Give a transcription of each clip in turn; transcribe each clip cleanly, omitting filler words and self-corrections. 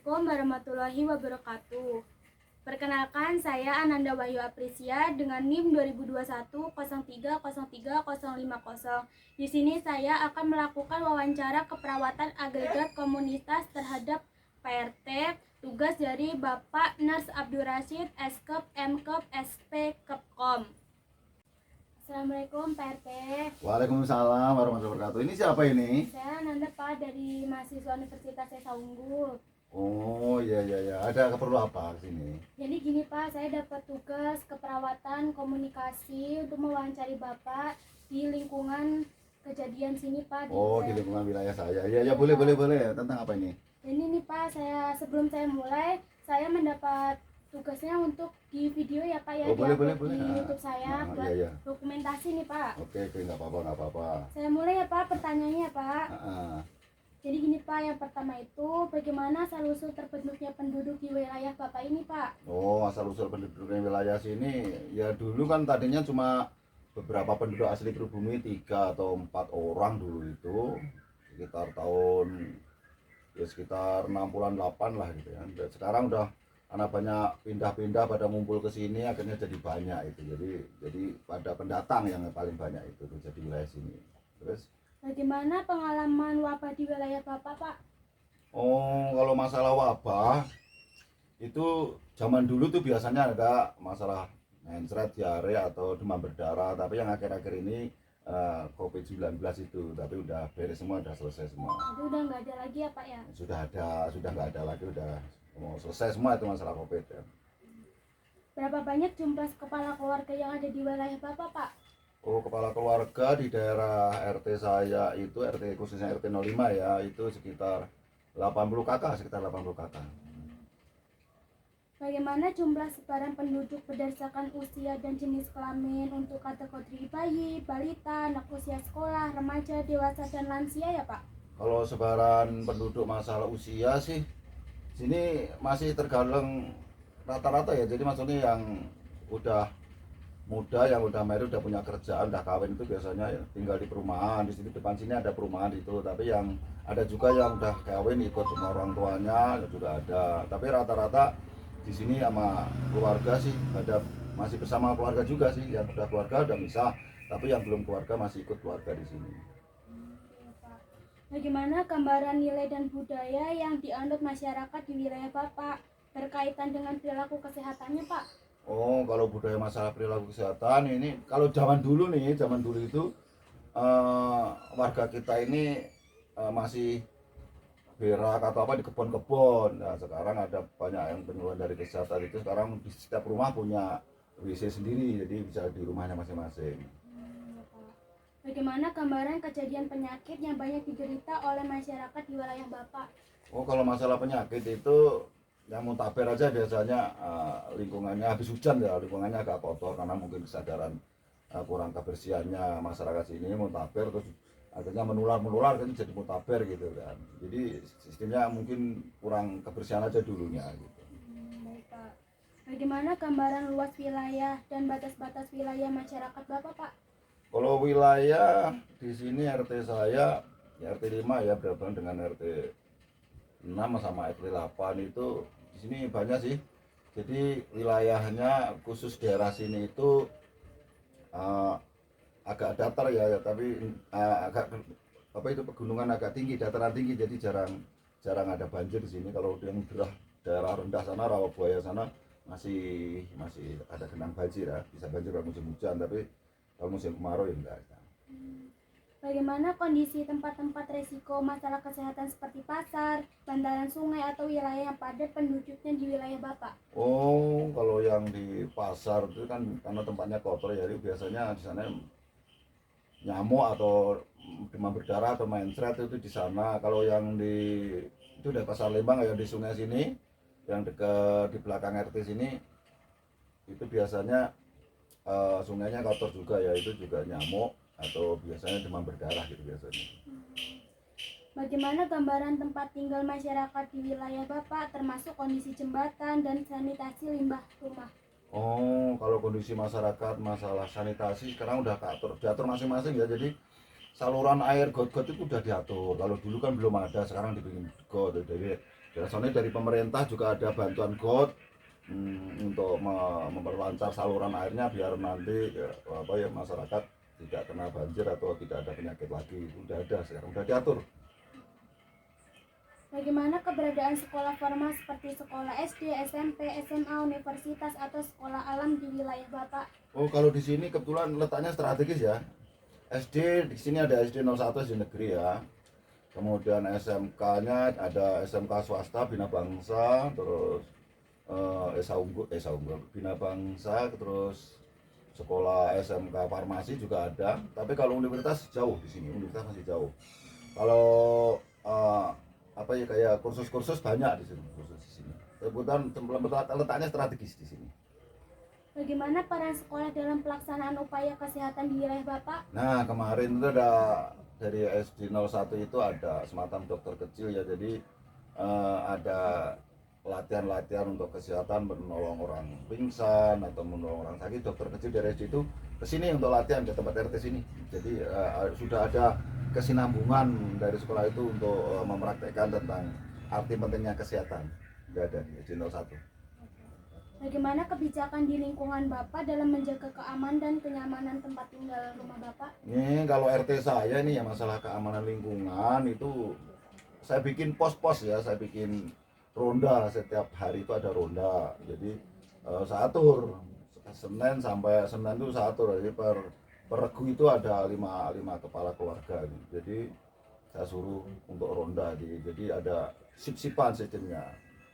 Assalamualaikum warahmatullahi wabarakatuh. Perkenalkan, saya Ananda Wahyu Aprisia dengan NIM 2021 0303050. Di sini saya akan melakukan wawancara keperawatan agregat komunitas terhadap PRT, tugas dari Bapak Nurse Abdul Rashid, Skep, Mkep, SP, Kepkom. Assalamualaikum PRT. Waalaikumsalam warahmatullahi wabarakatuh. Ini siapa ini? Saya Nanda Pak dari mahasiswa Universitas Esa Unggul. Oh iya. Ada perlu apa di sini? Jadi gini Pak, saya dapat tugas keperawatan komunikasi untuk mewawancari Bapak di lingkungan kejadian sini Pak. Oh di lingkungan wilayah saya. Iya boleh. Tentang apa ini? Ini nih Pak, sebelum saya mulai, saya mendapat tugasnya untuk di video ya Pak ya. Oh boleh. Di YouTube saya buat Iya. dokumentasi nih Pak. Oke nggak apa-apa. Saya mulai ya Pak, pertanyaannya Pak. Jadi gini Pak, yang pertama itu bagaimana asal-usul terbentuknya penduduk di wilayah Bapak ini Pak? Oh asal-usul penduduknya wilayah sini ya dulu kan tadinya cuma beberapa penduduk asli pribumi 3 atau 4 orang dulu itu sekitar tahun sekitar 60-an 8 lah gitu ya. Dan sekarang udah anak banyak pindah-pindah pada ngumpul ke sini akhirnya jadi banyak itu. Jadi pada pendatang yang paling banyak itu jadi wilayah sini. Terus Bagaimana pengalaman wabah di wilayah Bapak, Pak? oh kalau masalah wabah itu zaman dulu tuh biasanya ada masalah mencret, diare atau demam berdarah, tapi yang akhir-akhir ini COVID-19 itu, tapi udah beres semua, udah selesai semua. Itu udah nggak ada lagi ya Pak ya? Sudah nggak ada lagi, udah mau selesai semua itu masalah COVID ya. Berapa banyak jumlah kepala keluarga yang ada di wilayah Bapak, Pak? Oh, kepala keluarga di daerah RT saya itu, RT khususnya RT 05 ya, itu sekitar 80 kakak, Bagaimana jumlah sebaran penduduk berdasarkan usia dan jenis kelamin untuk kategori bayi, balita, anak usia sekolah, remaja, dewasa, dan lansia ya Pak? Kalau sebaran penduduk masalah usia sih, sini masih tergolong rata-rata ya, jadi maksudnya yang udah muda, yang udah married, udah punya kerjaan, udah kawin itu biasanya ya, tinggal di perumahan. Di sini depan sini ada perumahan itu, tapi yang ada juga yang udah kawin ikut sama orang tuanya juga ada. Tapi rata-rata di sini sama keluarga sih ada, masih bersama keluarga juga sih, yang udah keluarga udah misah, tapi yang belum keluarga masih ikut keluarga di sini. Bagaimana gambaran nilai dan budaya yang dianut masyarakat di wilayah Bapak berkaitan dengan perilaku kesehatannya Pak? Oh, kalau budaya masalah perilaku kesehatan ini, kalau zaman dulu itu warga kita ini masih berak atau apa di kebun-kebun. Nah, sekarang ada banyak yang penyuluhan dari kesehatan itu, sekarang di setiap rumah punya WC sendiri, jadi bisa di rumahnya masing-masing. Bagaimana gambaran kejadian penyakit yang banyak diderita oleh masyarakat di wilayah Bapak? Oh, kalau masalah penyakit itu yang muntaber aja biasanya lingkungannya habis hujan ya, lingkungannya agak kotor karena mungkin kesadaran kurang kebersihannya masyarakat sini, muntaber terus akhirnya menular kan jadi muntaber gitu kan. Jadi sistemnya mungkin kurang kebersihan aja dulunya gitu. Baik Pak. Bagaimana gambaran luas wilayah dan batas-batas wilayah masyarakat Bapak Pak? Kalau wilayah di sini RT saya ya RT 5 ya, berhubungan dengan RT 6 sama RT 8 itu di sini banyak sih. Jadi wilayahnya khusus daerah sini itu agak datar ya, tapi agak apa itu pegunungan agak tinggi, dataran tinggi, jadi jarang ada banjir di sini. Kalau yang daerah rendah sana, Rawabuaya sana masih ada genang banjir ya, bisa banjir kalau musim hujan, tapi kalau musim kemarau ya enggak. Bagaimana kondisi tempat-tempat resiko masalah kesehatan seperti pasar, bantaran sungai atau wilayah yang padat penduduknya di wilayah Bapak? Oh, kalau yang di pasar itu kan karena tempatnya kotor ya, jadi biasanya di sana nyamuk atau demam berdarah atau mencret itu di sana. Kalau yang itu di pasar Lembang, yang di sungai sini, yang dekat di belakang RT sini, itu biasanya sungainya kotor juga ya, itu juga nyamuk atau biasanya demam berdarah gitu biasanya. Bagaimana gambaran tempat tinggal masyarakat di wilayah Bapak termasuk kondisi jembatan dan sanitasi limbah rumah? Oh, kalau kondisi masyarakat masalah sanitasi sekarang udah diatur masing-masing ya. Jadi saluran air got-got itu udah diatur. Kalau dulu kan belum ada, sekarang dibikin got. Jadi Biasanya dari pemerintah juga ada bantuan GOT untuk memperlancar saluran airnya biar nanti masyarakat tidak kena banjir atau tidak ada penyakit lagi. Itu udah ada sekarang, udah diatur. Bagaimana keberadaan sekolah formal seperti sekolah SD, SMP, SMA, universitas atau sekolah alam di wilayah Bapak? Oh, kalau di sini kebetulan letaknya strategis ya. SD di sini ada SD 01 SD negeri ya. Kemudian SMK-nya ada SMK swasta Bina Bangsa, terus Esa Unggul Bina Bangsa, terus sekolah SMK Farmasi juga ada. Tapi kalau universitas jauh di sini, universitas masih jauh. Kalau kayak kursus-kursus banyak di sini, kursus di sini. Kebetulan letaknya strategis di sini. Bagaimana peran sekolah dalam pelaksanaan upaya kesehatan di wilayah Bapak? Nah, kemarin itu ada dari SD 01 itu ada semacam dokter kecil ya, jadi ada latihan-latihan untuk kesehatan, menolong orang pingsan atau menolong orang sakit. Dokter kecil dari SD itu kesini untuk latihan ke tempat RT sini. Jadi sudah ada kesinambungan dari sekolah itu untuk mempraktekkan tentang arti pentingnya kesehatan. Sudah ada di SD 01. Bagaimana kebijakan di lingkungan Bapak dalam menjaga keamanan dan kenyamanan tempat tinggal rumah Bapak? Ini kalau RT saya ini ya masalah keamanan lingkungan itu saya bikin pos-pos ya, saya bikin ronda, setiap hari itu ada ronda. Jadi saya atur Senin sampai Senin itu saya atur, jadi per regu itu ada lima kepala keluarga. Jadi saya suruh untuk ronda, jadi ada sip-sipan sistemnya.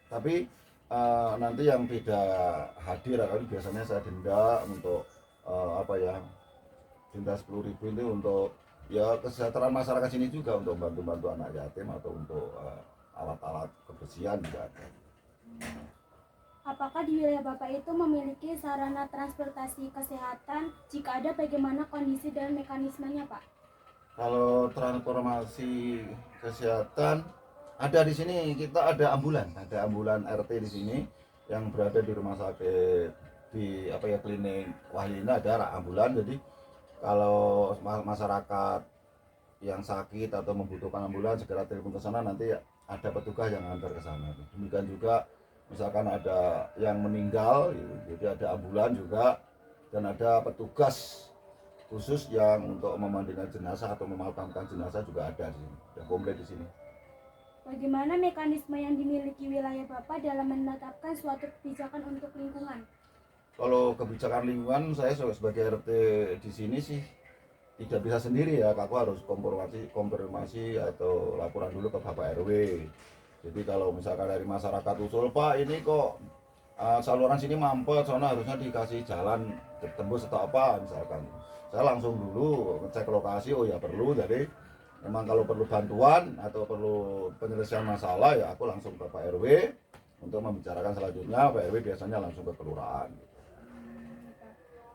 Tapi nanti yang tidak hadir kali biasanya saya denda untuk denda 10.000 itu untuk ya kesejahteraan masyarakat sini juga, untuk bantu anak yatim atau untuk alat-alat kebersihan juga ada. Apakah di wilayah Bapak itu memiliki sarana transportasi kesehatan? Jika ada, bagaimana kondisi dan mekanismenya, Pak? Kalau transportasi kesehatan ada di sini, kita ada ambulan RT di sini yang berada di rumah sakit di klinik Wahyina ada ambulan. Jadi kalau masyarakat yang sakit atau membutuhkan ambulan segera telepon ke sana, nanti ada petugas yang antar ke sana. Demikian juga misalkan ada yang meninggal, jadi ada ambulan juga dan ada petugas khusus yang untuk memandikan jenazah atau memakamkan jenazah juga ada di sini, dan komplit di sini. Bagaimana mekanisme yang dimiliki wilayah Bapak dalam menetapkan suatu kebijakan untuk lingkungan? Kalau kebijakan lingkungan, saya sebagai RT di sini sih tidak bisa sendiri ya, aku harus konfirmasi atau laporan dulu ke Bapak RW. Jadi kalau misalkan dari masyarakat usul, Pak ini kok saluran sini mampet, soalnya harusnya dikasih jalan tembus atau apa misalkan, saya langsung dulu ngecek lokasi, oh ya perlu. Jadi memang kalau perlu bantuan atau perlu penyelesaian masalah ya aku langsung ke Pak RW untuk membicarakan selanjutnya. Pak RW biasanya langsung ke kelurahan.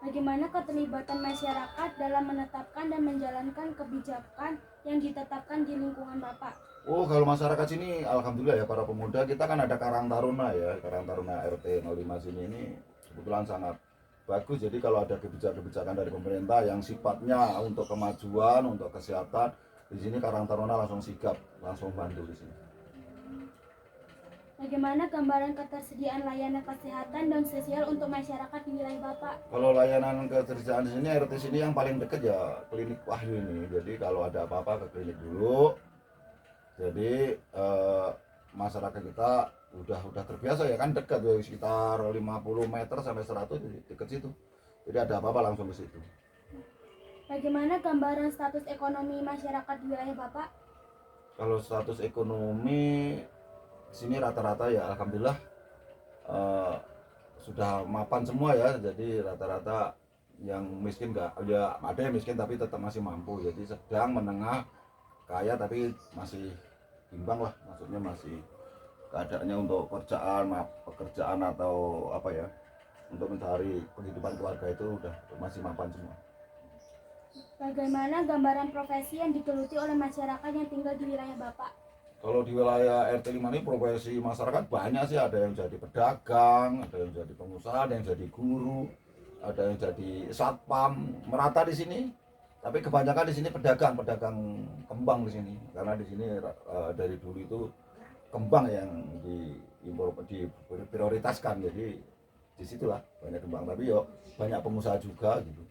Bagaimana keterlibatan masyarakat dalam menetapkan dan menjalankan kebijakan yang ditetapkan di lingkungan Bapak? Oh, kalau masyarakat sini alhamdulillah ya, para pemuda kita kan ada Karang Taruna ya, Karang Taruna RT 05 sini ini kebetulan sangat bagus. Jadi kalau ada kebijakan dari pemerintah yang sifatnya untuk kemajuan, untuk kesehatan, di sini Karang Taruna langsung sigap, langsung bantu di sini. Bagaimana gambaran ketersediaan layanan kesehatan dan sosial untuk masyarakat di wilayah Bapak? Kalau layanan ketersediaan di sini, RT sini yang paling dekat ya klinik Wahyu ini. Jadi kalau ada apa-apa ke klinik dulu. Jadi masyarakat kita udah terbiasa ya, kan dekat ya, sekitar 50 meter sampai 100 dekat situ. Jadi ada apa-apa langsung ke situ. Bagaimana gambaran status ekonomi masyarakat di wilayah Bapak? Kalau status ekonomi sini rata-rata ya alhamdulillah sudah mapan semua ya. Jadi rata-rata yang miskin enggak, ya ada yang miskin tapi tetap masih mampu. Jadi sedang, menengah, kaya tapi masih imbang lah, maksudnya masih keadaannya untuk pekerjaan atau untuk mencari penghidupan keluarga itu udah masih mapan semua. Bagaimana gambaran profesi yang digeluti oleh masyarakat yang tinggal di wilayah Bapak? Kalau di wilayah RT 5 ini profesi masyarakat banyak sih, ada yang jadi pedagang, ada yang jadi pengusaha, ada yang jadi guru, ada yang jadi satpam, merata di sini. Tapi kebanyakan di sini pedagang kembang di sini, karena di sini dari dulu itu kembang yang diprioritaskan. Jadi disitulah banyak kembang, tapi yo banyak pengusaha juga gitu.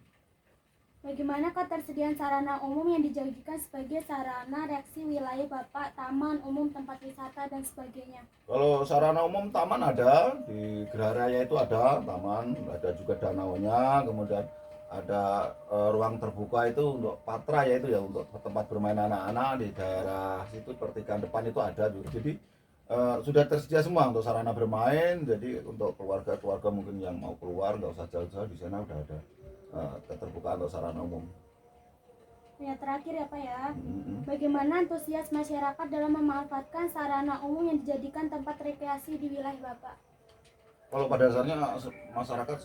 Bagaimana ketersediaan sarana umum yang dijadikan sebagai sarana reaksi wilayah Bapak, taman umum, tempat wisata, dan sebagainya? Kalau sarana umum taman ada, di Geraha Raya itu ada taman, ada juga danaunya, kemudian ada ruang terbuka itu untuk patra, yaitu ya untuk tempat bermain anak-anak di daerah situ pertigaan depan itu ada juga. Jadi sudah tersedia semua untuk sarana bermain. Jadi untuk keluarga-keluarga mungkin yang mau keluar nggak usah jauh-jauh, di sana udah ada keterbukaan untuk sarana umum. Ya, terakhir ya Pak ya. Mm-mm. Bagaimana antusias masyarakat dalam memanfaatkan sarana umum yang dijadikan tempat rekreasi di wilayah Bapak? Kalau pada dasarnya masyarakat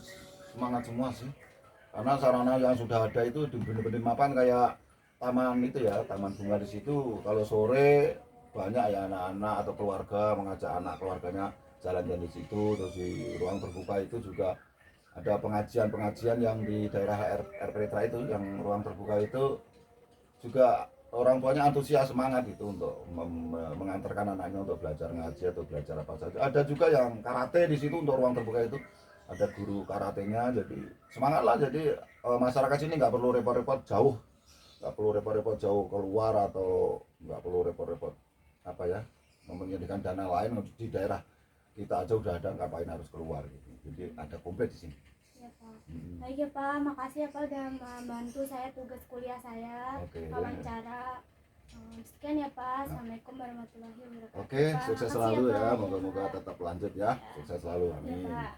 semangat semua sih, karena sarana yang sudah ada itu bener-bener mapan kayak taman itu ya, taman bunga di situ. Kalau sore banyak ya anak-anak atau keluarga mengajak anak keluarganya jalan-jalan di situ. Terus di ruang terbuka itu juga ada pengajian-pengajian yang di daerah RPTRA itu, yang ruang terbuka itu juga orang tuanya antusias semangat itu untuk mengantarkan anaknya untuk belajar ngaji atau belajar apa saja. Ada juga yang karate di situ untuk ruang terbuka itu, ada guru karatenya. Jadi semangat lah. Jadi masyarakat sini nggak perlu repot-repot jauh, nggak perlu repot-repot jauh keluar, atau nggak perlu repot-repot apa ya, menyediakan dana lain di daerah kita aja udah ada, ngapain harus keluar gitu. Jadi ada komplit di sini. Ya Pak. Baik ya Pak, makasih ya Pak udah membantu saya tugas kuliah saya, Oke. wawancara. Sekian ya Pak. Assalamualaikum warahmatullahi wabarakatuh. Oke, Pak. sukses Makasih selalu Pak. ya. Moga-moga tetap lanjut ya. Sukses selalu. Ya Amin. Pak.